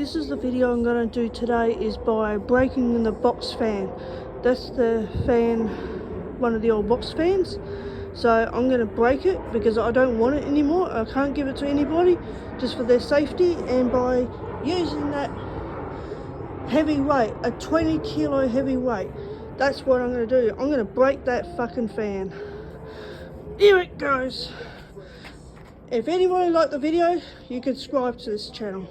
This is the video I'm going to do today is by breaking the box fan. That's the fan, one of the old box fans. So I'm going to break it because I don't want it anymore. I can't give it to anybody just for their safety, and by using that heavy weight, a 20 kilo heavy weight, that's what I'm going to do. I'm going to break that fucking fan. Here it goes. If anybody liked the video, you can subscribe to this channel.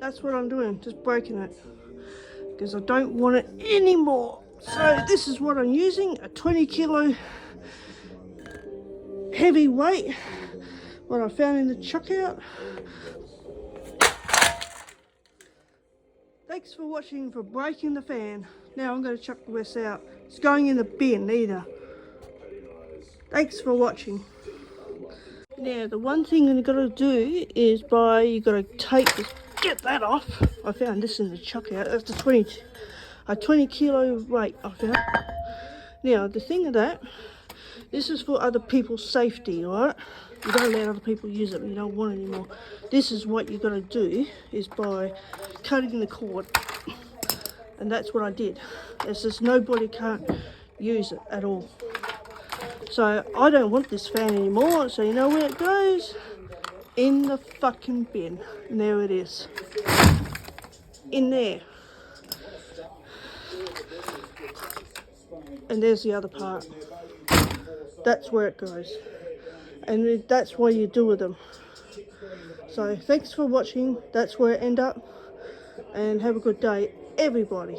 That's what I'm doing, just breaking it because I don't want it anymore. So this is what I'm using, a 20 kilo heavy weight, what I found in the chuck out. Thanks for watching, for breaking the fan. Now I'm going to chuck the rest out. It's going in the bin either. Thanks for watching. Now the one thing you've got to do is you got to take this, get that off. I found this in the chuck out. That's a 20 kilo weight I found. Now the thing of that, this is for other people's safety, alright? You don't let other people use it when you don't want it anymore. This is what you got to do, is by cutting the cord. And that's what I did. It's just nobody can't use it at all. So I don't want this fan anymore, so you know where it goes? In the fucking bin. And there it is. In there. And there's the other part. That's where it goes. And that's what you do with them. So thanks for watching. That's where it end up. And have a good day, everybody.